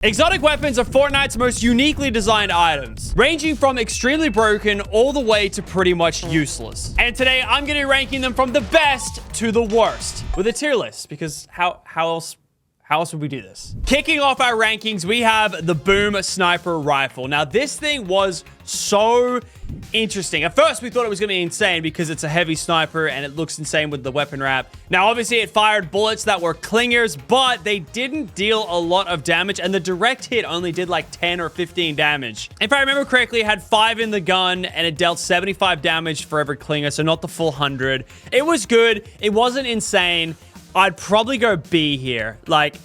Exotic weapons are Fortnite's most uniquely designed items, ranging from extremely broken all the way to pretty much useless. And today I'm going to be ranking them from the best to the worst with a tier list, because how else would we do this? Kicking off our rankings, we have the Boom Sniper Rifle. Now, this thing was so interesting. At first, we thought it was going to be insane because it's a heavy sniper and it looks insane with the weapon wrap. Now, obviously, it fired bullets that were clingers, but they didn't deal a lot of damage, and the direct hit only did like 10 or 15 damage. If I remember correctly, it had 5 in the gun, and it dealt 75 damage for every clinger, so not the full 100. It was good. It wasn't insane. I'd probably go B here. Like,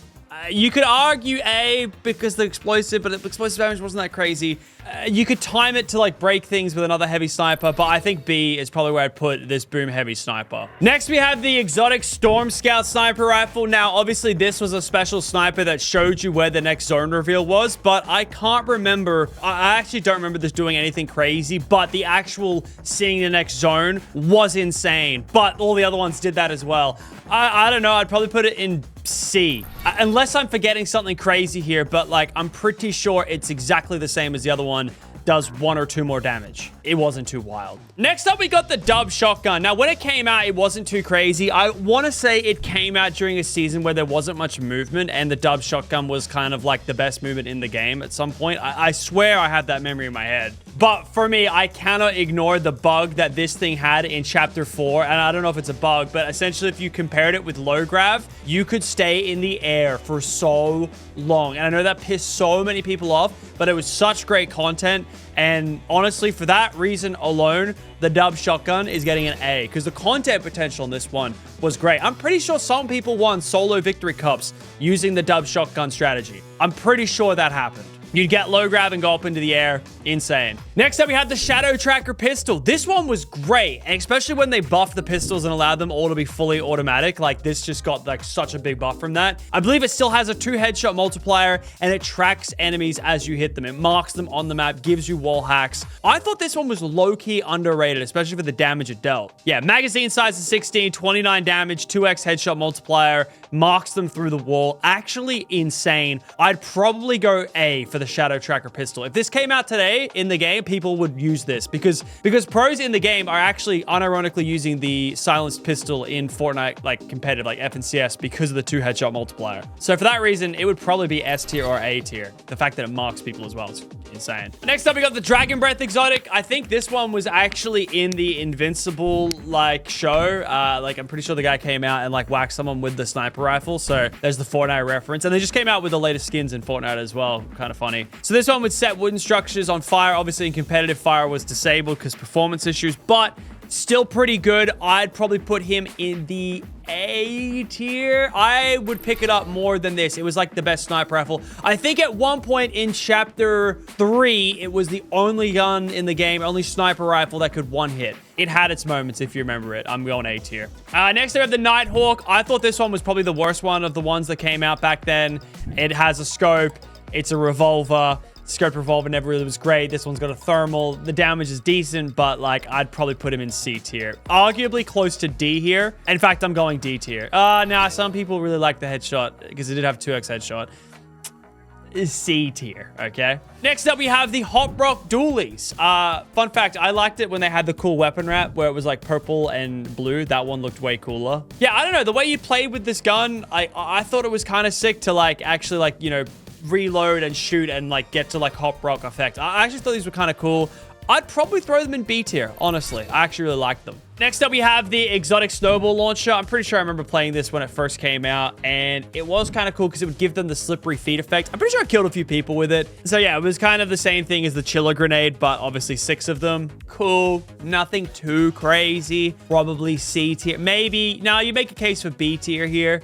you could argue A because the explosive, but the explosive damage wasn't that crazy. You could time it to like break things with another heavy sniper, but I think B is probably where I'd put this Boom heavy sniper. Next, we have the exotic Storm Scout sniper rifle. Now, obviously, this was a special sniper that showed you where the next zone reveal was, but I can't remember. I actually don't remember this doing anything crazy, but the actual seeing the next zone was insane. But all the other ones did that as well. I don't know. I'd probably put it in C. Unless I'm forgetting something crazy here, but like I'm pretty sure it's exactly the same as the other one. Does 1 or 2 more damage. It wasn't too wild. Next up, we got the Dub Shotgun. Now, when it came out, it wasn't too crazy. I want to say it came out during a season where there wasn't much movement, and the Dub Shotgun was kind of like the best movement in the game at some point. I swear I have that memory in my head. But for me, I cannot ignore the bug that this thing had in Chapter 4. And I don't know if it's a bug, but essentially if you compared it with low grav, you could stay in the air for so long. And I know that pissed so many people off, but it was such great content. And honestly, for that reason alone, the Dub Shotgun is getting an A, because the content potential in this one was great. I'm pretty sure some people won solo victory cups using the Dub Shotgun strategy. I'm pretty sure that happened. You'd get low grab and go up into the air. Insane. Next up, we have the Shadow Tracker pistol. This one was great, and especially when they buffed the pistols and allowed them all to be fully automatic. Like, this just got like such a big buff from that. I believe it still has a 2 headshot multiplier, and it tracks enemies as you hit them. It marks them on the map, gives you wall hacks. I thought this one was low-key underrated, especially for the damage it dealt. Yeah, magazine size is 16, 29 damage, 2x headshot multiplier, marks them through the wall. Actually insane. I'd probably go A for the Shadow Tracker pistol. If this came out today in the game, people would use this because pros in the game are actually unironically using the silenced pistol in Fortnite, like competitive, like F and CS, because of the 2 headshot multiplier. So for that reason, it would probably be S tier or A tier. The fact that it marks people as well is insane. Next up, we got the Dragon Breath exotic. I think this one was actually in the Invincible like show. Like I'm pretty sure the guy came out and like whacked someone with the sniper rifle. So there's the Fortnite reference, and they just came out with the latest skins in Fortnite as well. Kind of funny. So this one would set wooden structures on fire. Obviously in competitive, fire was disabled because performance issues, but still pretty good. I'd probably put him in the A tier. I would pick it up more than this. It was like the best sniper rifle. I think at one point in Chapter 3, it was the only gun in the game, only sniper rifle that could one hit. It had its moments, if you remember it. I'm going A tier. Next, I have the Nighthawk. I thought this one was probably the worst one of the ones that came out back then. It has a scope. It's a revolver. Scoped revolver never really was great. This one's got a thermal. The damage is decent, but like I'd probably put him in C tier. Arguably close to D here. In fact, I'm going D tier. Nah, some people really like the headshot because it did have 2x headshot. Is C tier, okay? Next up, we have the Hot Rock Dualies. Fun fact, I liked it when they had the cool weapon wrap where it was like purple and blue. That one looked way cooler. Yeah, I don't know. The way you played with this gun, I thought it was kind of sick to like actually like, you know, reload and shoot and like get to like Hot Rock effect. I actually thought these were kind of cool. I'd probably throw them in B tier, honestly. I actually really like them. Next up, we have the exotic snowball launcher. I'm pretty sure I remember playing this when it first came out, and it was kind of cool because it would give them the slippery feet effect. I'm pretty sure I killed a few people with it. So yeah, it was kind of the same thing as the chiller grenade, but obviously 6 of them. Cool. Nothing too crazy. Probably C tier. Maybe. No, you make a case for B tier here.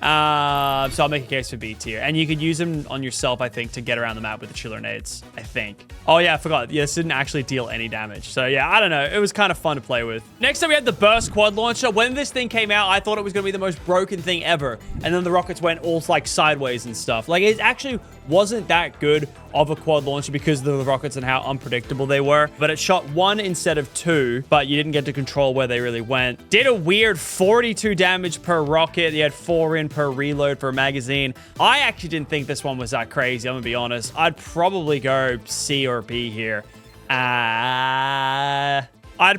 So I'll make a case for B tier. And you could use them on yourself, I think, to get around the map with the chiller nades, I think. Oh, yeah, I forgot. Yeah, this didn't actually deal any damage. So, yeah, I don't know. It was kind of fun to play with. Next up, we had the Burst Quad Launcher. When this thing came out, I thought it was going to be the most broken thing ever. And then the rockets went all, like, sideways and stuff. Like, it actually wasn't that good of a quad launcher because of the rockets and how unpredictable they were. But it shot 1 instead of 2, but you didn't get to control where they really went. Did a weird 42 damage per rocket. You had 4 in, per reload for a magazine. I actually didn't think this one was that crazy, I'm gonna be honest. I'd probably go C or B here. I'd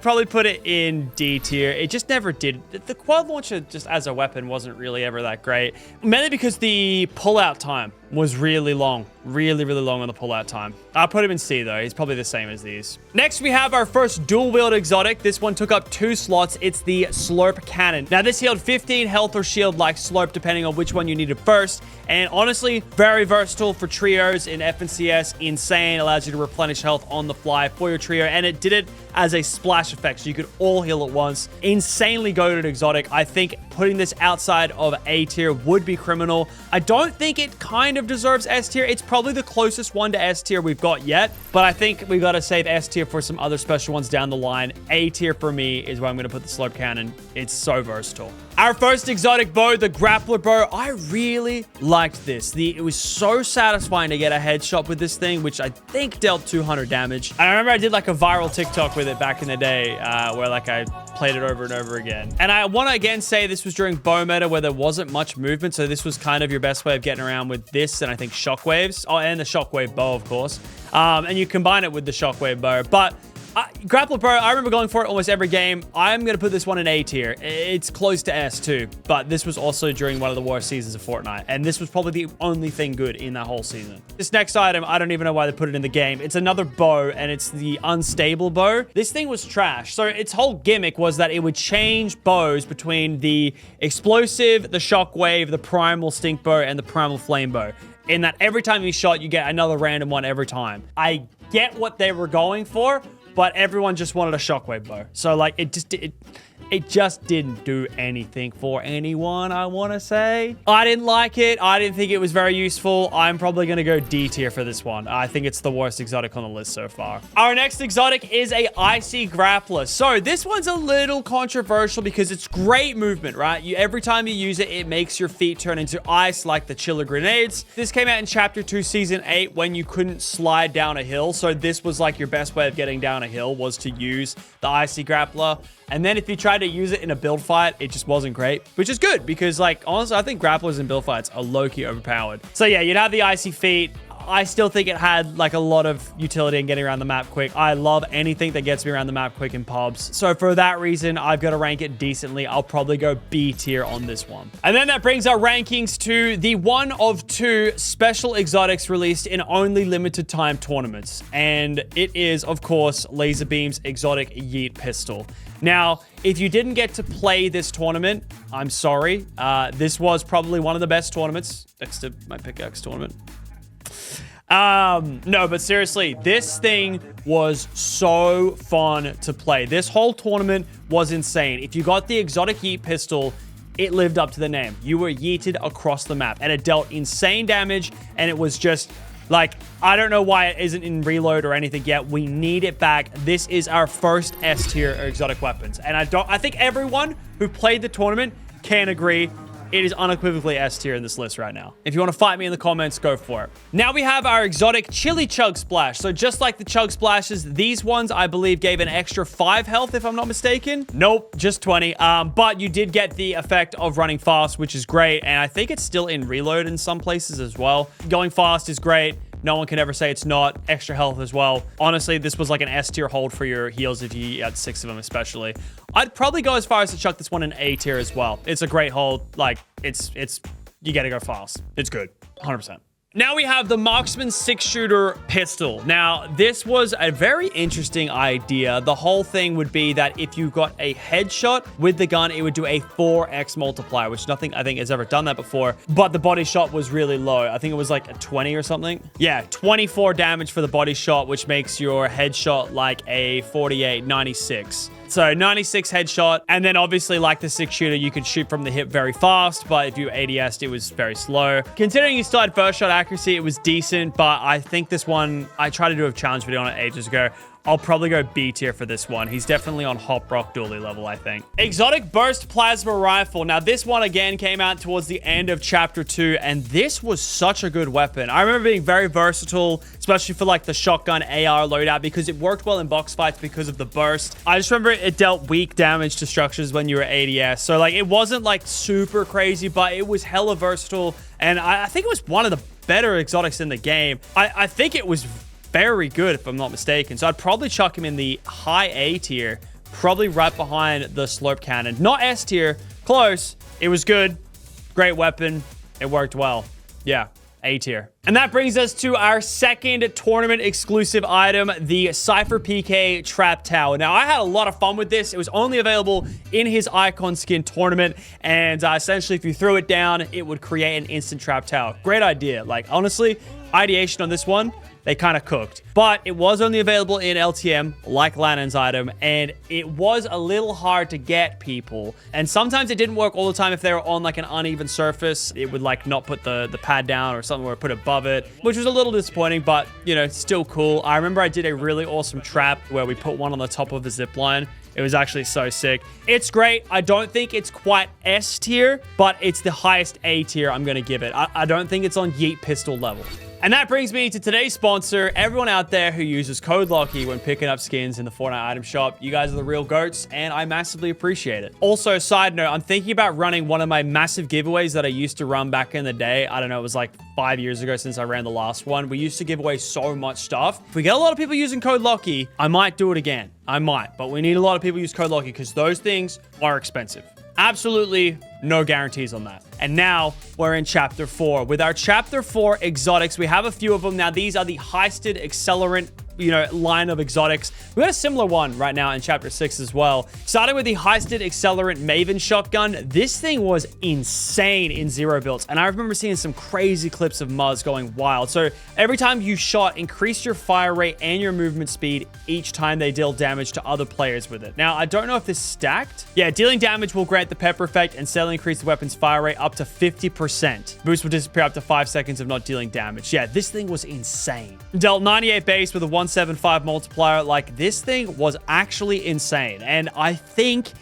probably put it in D tier. It just never did. The quad launcher just as a weapon wasn't really ever that great. Mainly because the pullout time was really long. Really, really long on the pullout time. I'll put him in C though. He's probably the same as these. Next, we have our first dual-wield exotic. This one took up 2 slots. It's the Slurp Cannon. Now, this healed 15 health or shield like Slurp, depending on which one you needed first. And honestly, very versatile for trios in FNCS. Insane. Allows you to replenish health on the fly for your trio. And it did it as a splash effect, so you could all heal at once. Insanely goated exotic. I think putting this outside of A tier would be criminal. I don't think it kind of deserves S tier. It's probably the closest one to S tier we've got yet, but I think we got to save S tier for some other special ones down the line. A tier for me is where I'm going to put the Slurp Cannon. It's so versatile. Our first exotic bow, the Grappler Bow. I really liked this. It was so satisfying to get a headshot with this thing, which I think dealt 200 damage. And I remember I did like a viral TikTok with it back in the day where like I played it over and over again. And I want to again say this was during bow meta where there wasn't much movement, so this was kind of your best way of getting around with this and I think shockwaves. Oh, and the shockwave bow, of course. And you combine it with the shockwave bow. But Grappler Bow, I remember going for it almost every game. I'm going to put this one in A tier. It's close to S too, but this was also during one of the worst seasons of Fortnite, and this was probably the only thing good in that whole season. This next item, I don't even know why they put it in the game. It's another bow, and it's the Unstable Bow. This thing was trash. So its whole gimmick was that it would change bows between the Explosive, the Shockwave, the Primal Stink Bow, and the Primal Flame Bow. In that every time you shot, you get another random one every time. I get what they were going for, but everyone just wanted a shockwave bow. So like it just didn't do anything for anyone, I want to say. I didn't like it. I didn't think it was very useful. I'm probably going to go D tier for this one. I think it's the worst exotic on the list so far. Our next exotic is a Icy Grappler. So this one's a little controversial because it's great movement, right? Every time you use it, it makes your feet turn into ice like the Chiller Grenades. This came out in Chapter 2, Season 8 when you couldn't slide down a hill. So this was like your best way of getting down a hill was to use the Icy Grappler. And then if you tried to use it in a build fight, it just wasn't great, which is good because, like, honestly, I think grapplers in build fights are low-key overpowered. So yeah, you'd have the Icy Feet. I still think it had like a lot of utility in getting around the map quick. I love anything that gets me around the map quick in pubs. So for that reason, I've got to rank it decently. I'll probably go B tier on this one. And then that brings our rankings to the one of 2 special exotics released in only limited time tournaments. And it is, of course, Laserbeam's exotic Yeet Pistol. Now, if you didn't get to play this tournament, I'm sorry. This was probably one of the best tournaments next to my pickaxe tournament. No, but seriously, this thing was so fun to play. This whole tournament was insane. If you got the exotic Yeet Pistol, it lived up to the name. You were yeeted across the map, and it dealt insane damage, and it was just like, I don't know why it isn't in reload or anything yet. We need it back. This is our first S tier exotic weapons, and I think everyone who played the tournament can agree it is unequivocally S tier in this list right now. If you want to fight me in the comments, go for it. Now we have our exotic Chili Chug Splash. So just like the Chug Splashes, these ones, I believe, gave an extra 5 health, if I'm not mistaken. Nope, just 20. But you did get the effect of running fast, which is great. And I think it's still in reload in some places as well. Going fast is great. No one can ever say it's not. Extra health as well. Honestly, this was like an S tier hold for your heals if you had 6 of them especially. I'd probably go as far as to chuck this one in A tier as well. It's a great hold. Like, you gotta go fast. It's good. 100%. Now we have the Marksman 6-shooter pistol. Now, this was a very interesting idea. The whole thing would be that if you got a headshot with the gun, it would do a 4x multiplier, which nothing I think has ever done that before. But the body shot was really low. I think it was like a 20 or something. Yeah, 24 damage for the body shot, which makes your headshot like a 48, 96. So 96 headshot, and then obviously like the 6-shooter, you could shoot from the hip very fast, but if you ADS'd, it was very slow. Considering you still had first shot accuracy, it was decent, but I think this one, I tried to do a challenge video on it ages ago, I'll probably go B tier for this one. He's definitely on Hop Rock Dually level, I think. Exotic Burst Plasma Rifle. Now, this one, again, came out towards the end of Chapter 2, and this was such a good weapon. I remember being very versatile, especially for, like, the shotgun AR loadout, because it worked well in box fights because of the burst. I just remember it dealt weak damage to structures when you were ADS. So, like, it wasn't, like, super crazy, but it was hella versatile, and I think it was one of the better exotics in the game. I think it was very good, if I'm not mistaken. So I'd probably chuck him in the high A tier, probably right behind the Slurp Cannon. Not S tier, close. It was good. Great weapon. It worked well. Yeah, A tier. And that brings us to our second tournament exclusive item, the Cypher PK Trap Tower. Now, I had a lot of fun with this. It was only available in his Icon Skin tournament. And essentially, if you threw it down, it would create an instant Trap Tower. Great idea. Like, honestly, ideation on this one, they kind of cooked. But it was only available in LTM, like Lannon's item, and it was a little hard to get people. And sometimes it didn't work all the time if they were on like an uneven surface. It would like not put the pad down or something, or put above it, which was a little disappointing, but you know, still cool. I remember I did a really awesome trap where we put one on the top of a zip line. It was actually so sick. It's great. I don't think it's quite S tier, but it's the highest A tier I'm going to give it. I don't think it's on Yeet Pistol level. And that brings me to today's sponsor, everyone out there who uses code Lachy when picking up skins in the Fortnite item shop. You guys are the real goats, and I massively appreciate it. Also, side note, I'm thinking about running one of my massive giveaways that I used to run back in the day. I don't know, it was like 5 years ago since I ran the last one. We used to give away so much stuff. If we get a lot of people using code Lachy, I might do it again. I might, but we need a lot of people use code Lachy because those things are expensive. Absolutely no guarantees on that. And now we're in Chapter 4. With our Chapter 4 exotics, we have a few of them. Now, these are the heisted accelerant, line of exotics. We got a similar one right now in Chapter 6 as well. Starting with the heisted accelerant Maven shotgun. This thing was insane in zero builds. And I remember seeing some crazy clips of Muzz going wild. So every time you shot, increase your fire rate and your movement speed each time they deal damage to other players with it. Now, I don't know if this stacked. Yeah, dealing damage will grant the pepper effect and steadily increase the weapon's fire rate up to 50%. Boost will disappear up to 5 seconds of not dealing damage. Yeah, this thing was insane. Dealt 98 base with a 175 multiplier. Like, this thing was actually insane. And I think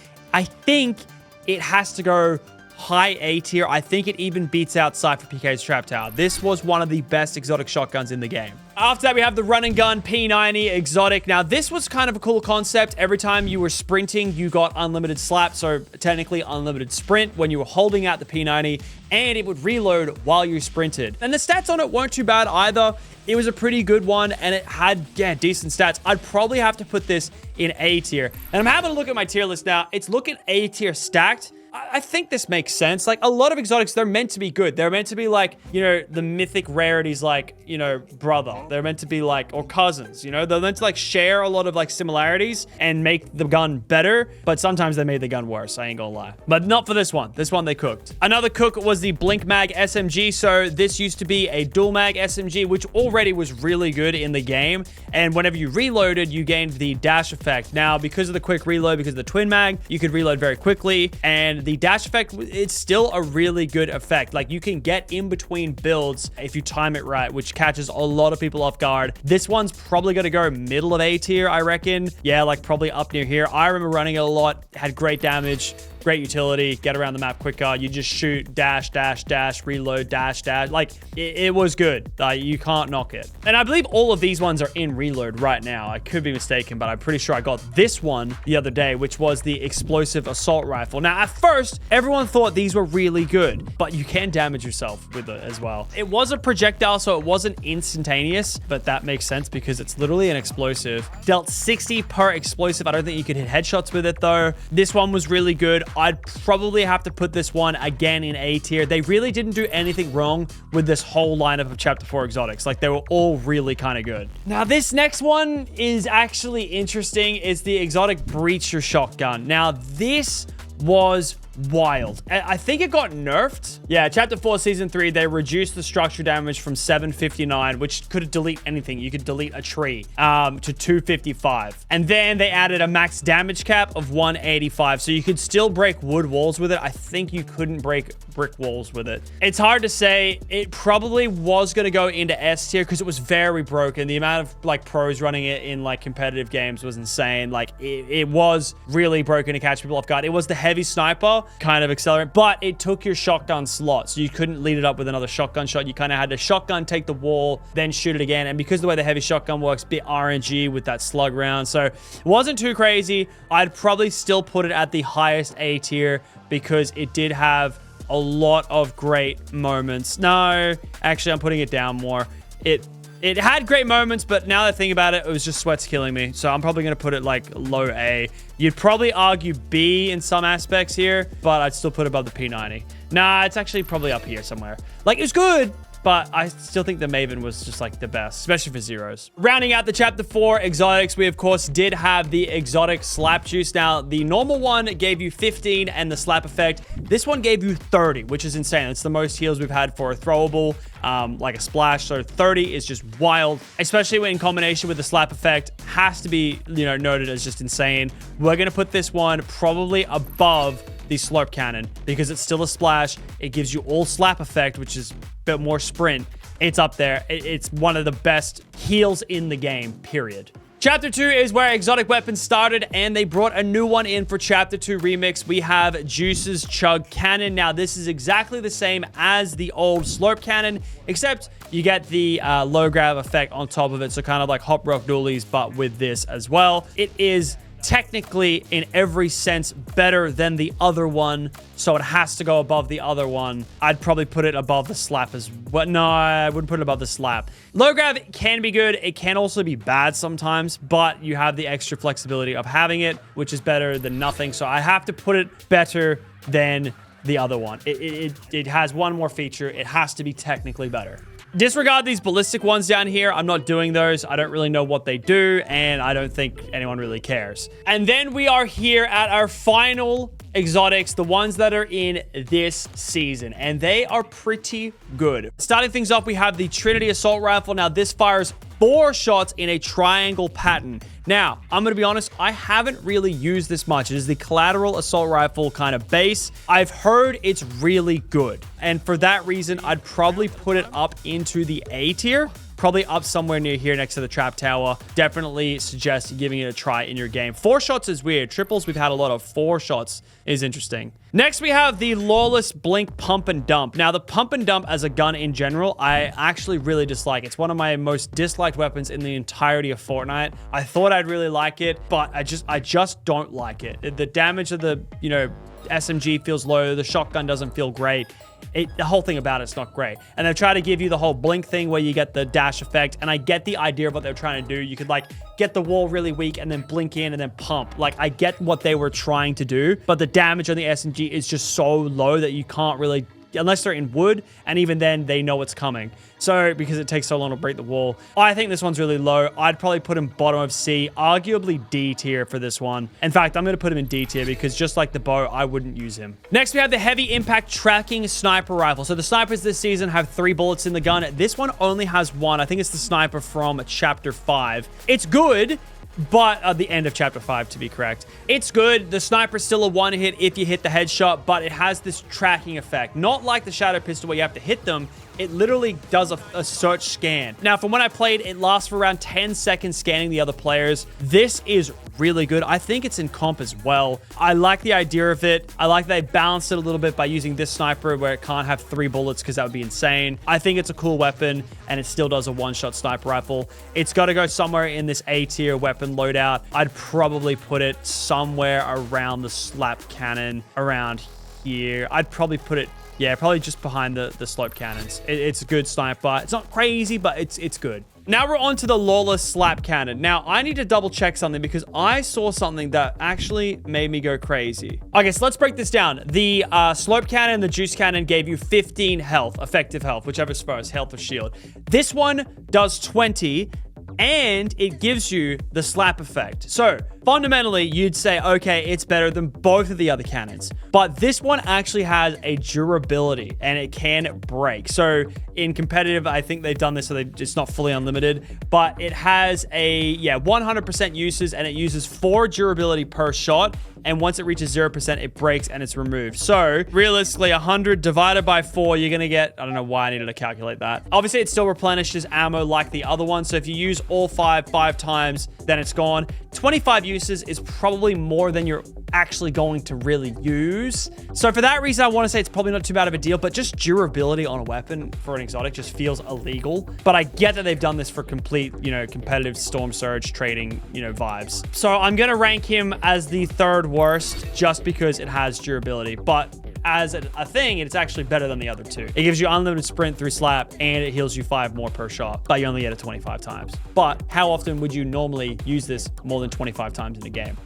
it has to go high A tier. I think it even beats out Cypher PK's Trap Tower. This was one of the best exotic shotguns in the game. After that, we have the run and gun P90 exotic. Now, this was kind of a cool concept. Every time you were sprinting, you got unlimited slap, so technically unlimited sprint when you were holding out the P90, and it would reload while you sprinted. And the stats on it weren't too bad either. It was a pretty good one, and it had, yeah, decent stats. I'd probably have to put this in A tier. And I'm having a look at my tier list now. It's looking A tier stacked. I think this makes sense. Like, a lot of exotics, they're meant to be good. They're meant to be like, the mythic rarities like, brother. They're meant to be like, or cousins, They're meant to like share a lot of like similarities and make the gun better, but sometimes they made the gun worse, I ain't gonna lie. But not for this one. This one they cooked. Another cook was the Blink Mag SMG. So this used to be a dual mag SMG, which already was really good in the game. And whenever you reloaded, you gained the dash effect. Now, because of the quick reload, because of the twin mag, you could reload very quickly. And the dash effect, it's still a really good effect. Like, you can get in between builds if you time it right, which catches a lot of people off guard. This one's probably going to go middle of A tier, I reckon. Yeah, like probably up near here. I remember running it a lot, had great damage, great utility, get around the map quicker. You just shoot, dash, dash, dash, reload, dash, dash. Like, it was good. You can't knock it. And I believe all of these ones are in reload right now. I could be mistaken, but I'm pretty sure I got this one the other day, which was the explosive assault rifle. Now, at first, everyone thought these were really good, but you can damage yourself with it as well. It was a projectile, so it wasn't instantaneous, but that makes sense because it's literally an explosive. Dealt 60 per explosive. I don't think you could hit headshots with it, though. This one was really good. I'd probably have to put this one again in A tier. They really didn't do anything wrong with this whole lineup of Chapter 4 exotics. Like, they were all really kind of good. Now, this next one is actually interesting. It's the exotic Breacher shotgun. Now, this was wild. I think it got nerfed. Yeah, Chapter 4, Season 3, they reduced the structure damage from 759, which could delete anything. You could delete a tree, to 255. And then they added a max damage cap of 185. So you could still break wood walls with it. I think you couldn't break brick walls with it. It's hard to say. It probably was going to go into S tier because it was very broken. The amount of like pros running it in like competitive games was insane. Like it was really broken to catch people off guard. It was the heavy sniper kind of accelerant, but it took your shotgun slot. So you couldn't lead it up with another shotgun shot. You kind of had to shotgun, take the wall, then shoot it again. And because the way the heavy shotgun works, bit RNG with that slug round. So it wasn't too crazy. I'd probably still put it at the highest A tier because it did have a lot of great moments. No, actually, I'm putting it down more. It had great moments, but now that I think about it, it was just sweats killing me. So I'm probably going to put it like low A. You'd probably argue B in some aspects here, but I'd still put it above the P90. Nah, it's actually probably up here somewhere. Like, it's good, but I still think the Maven was just like the best, especially for zeros. Rounding out the Chapter 4 exotics, we of course did have the exotic slap juice. Now, the normal one gave you 15 and the slap effect. This one gave you 30, which is insane. It's the most heals we've had for a throwable, like a splash. So 30 is just wild, especially when in combination with the slap effect. Has to be, you know, noted as just insane. We're going to put this one probably above the slurp cannon because it's still a splash. It gives you all slap effect, which is a bit more sprint. It's up there. It's one of the best heals in the game, period. Chapter 2 is where exotic weapons started, and they brought a new one in for Chapter 2 Remix. We have Juice's Chug Cannon. Now, this is exactly the same as the old Slurp Cannon, except you get the low grab effect on top of it, so kind of like Hop Rock Dualies, but with this as well. It is technically, in every sense, better than the other one, so it has to go above the other one. I'd probably put it above the slap as well. No, I wouldn't put it above the slap. Low grab can be good. It can also be bad sometimes, but you have the extra flexibility of having it, which is better than nothing. So I have to put it better than the other one. It has one more feature. It has to be technically better. Disregard these ballistic ones down here. I'm not doing those. I don't really know what they do, and I don't think anyone really cares. And then we are here at our final exotics, the ones that are in this season, and they are pretty good. Starting things off, we have the Trinity Assault Rifle. Now, this fires 4 shots in a triangle pattern. Now, I'm going to be honest, I haven't really used this much. It is the collateral assault rifle kind of base. I've heard it's really good. And for that reason, I'd probably put it up into the A tier. Probably up somewhere near here next to the trap tower. Definitely suggest giving it a try in your game. 4 shots is weird. Triples, we've had a lot of. 4 shots is interesting. Next, we have the Lawless Blink Pump and Dump. Now, the Pump and Dump as a gun in general, I actually really dislike. It's one of my most disliked weapons in the entirety of Fortnite. I thought I'd really like it, but I just don't like it. The damage of the, you know, SMG feels low. The shotgun doesn't feel great. The whole thing about it's not great. And they've tried to give you the whole blink thing where you get the dash effect. And I get the idea of what they're trying to do. You could like get the wall really weak and then blink in and then pump. Like, I get what they were trying to do, but the damage on the SMG is just so low that you can't really, unless they're in wood, and even then they know it's coming. So, because it takes so long to break the wall. I think this one's really low. I'd probably put him bottom of C, arguably D tier for this one. In fact, I'm going to put him in D tier because just like the bow, I wouldn't use him. Next, we have the Heavy Impact Tracking Sniper Rifle. So the snipers this season have 3 bullets in the gun. This one only has 1. I think it's the sniper from Chapter 5. It's good, but at the end of Chapter 5, to be correct. It's good. The sniper's still a 1 hit if you hit the headshot, but it has this tracking effect. Not like the Shadow Pistol where you have to hit them. It literally does a search scan. Now, from when I played, it lasts for around 10 seconds scanning the other players. This is really good. I think it's in comp as well. I like the idea of it. I like that they balanced it a little bit by using this sniper where it can't have 3 bullets because that would be insane. I think it's a cool weapon, and it still does a 1-shot sniper rifle. It's got to go somewhere in this A tier weapon loadout. I'd probably put it somewhere around the slap cannon, around here. I'd probably put it, yeah, probably just behind the slope cannons. It's a good sniper. It's not crazy, but it's good. Now we're on to the Lawless Slap Cannon. Now, I need to double check something because I saw something that actually made me go crazy. Okay, so let's break this down. The Slope Cannon and the Juice Cannon gave you 15 health, effective health, whichever's first, health or shield. This one does 20, and it gives you the slap effect. So fundamentally, you'd say, okay, it's better than both of the other cannons. But this one actually has a durability and it can break. So in competitive, I think they've done this so it's not fully unlimited, but it has a, 100% uses and it uses 4 durability per shot. And once it reaches 0%, it breaks and it's removed. So realistically, 100 divided by 4, you're going to get, I don't know why I needed to calculate that. Obviously, it still replenishes ammo like the other one. So if you use all 5 times, then it's gone. 25 uses is probably more than you're actually going to really use. So for that reason, I want to say it's probably not too bad of a deal, but just durability on a weapon for an exotic just feels illegal. But I get that they've done this for complete, competitive storm surge trading, vibes. So I'm going to rank him as the 3rd worst just because it has durability. But as a thing, it's actually better than the other 2. It gives you unlimited sprint through slap and it heals you 5 more per shot, but you only get it 25 times. But how often would you normally use this more than 25 times in a game?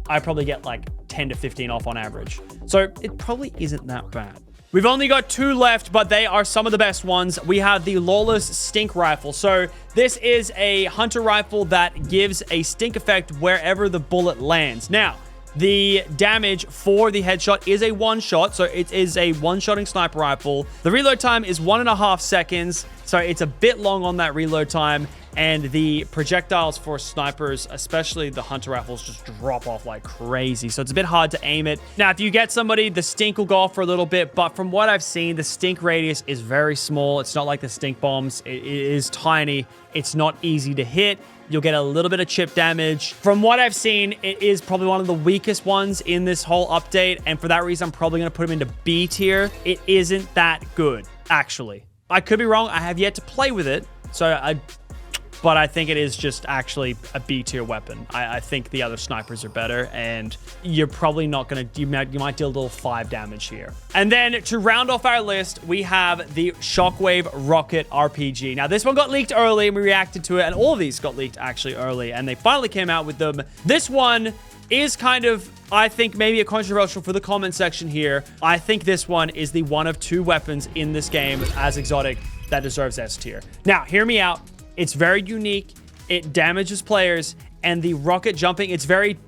I probably get like 10 to 15 off on average. So it probably isn't that bad. We've only got 2 left, but they are some of the best ones. We have the Lawless Stink Rifle. So this is a hunter rifle that gives a stink effect wherever the bullet lands. Now, the damage for the headshot is a 1-shot, so it is a 1-shotting sniper rifle. The reload time is 1.5 seconds, so it's a bit long on that reload time. And the projectiles for snipers, especially the hunter rifles, just drop off like crazy. So it's a bit hard to aim it. Now, if you get somebody, the stink will go off for a little bit. But from what I've seen, the stink radius is very small. It's not like the stink bombs. It is tiny. It's not easy to hit. You'll get a little bit of chip damage. From what I've seen, it is probably one of the weakest ones in this whole update. And for that reason, I'm probably going to put him into B tier. It isn't that good, actually. I could be wrong. I have yet to play with it. But I think it is just actually a B tier weapon. I think the other snipers are better, and you're probably not gonna, you might deal a little 5 damage here. And then to round off our list, we have the Shockwave Rocket RPG. Now this one got leaked early and we reacted to it, and all of these got leaked actually early, and they finally came out with them. This one is kind of, I think, maybe a controversial for the comment section here. I think this one is the one of 2 weapons in this game as exotic that deserves S tier. Now, hear me out. It's very unique. It damages players. And the rocket jumping, it's very,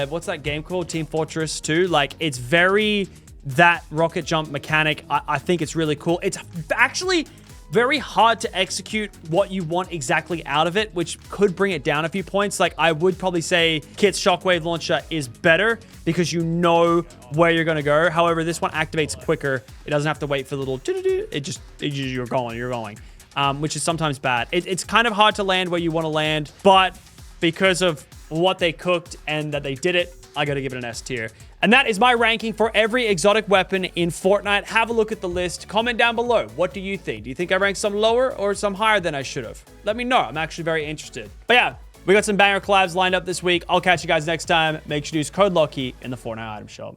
what's that game called? Team Fortress 2? Like, it's very that rocket jump mechanic. I think it's really cool. It's actually very hard to execute what you want exactly out of it, which could bring it down a few points. Like, I would probably say Kit's Shockwave Launcher is better because you know where you're going to go. However, this one activates quicker. It doesn't have to wait for the little doo-doo-doo. You're going. Which is sometimes bad. It's kind of hard to land where you want to land, but because of what they cooked and that they did it, I got to give it an S tier. And that is my ranking for every exotic weapon in Fortnite. Have a look at the list. Comment down below. What do you think? Do you think I ranked some lower or some higher than I should have? Let me know. I'm actually very interested. But yeah, we got some banger collabs lined up this week. I'll catch you guys next time. Make sure to use code Lachy in the Fortnite item shop.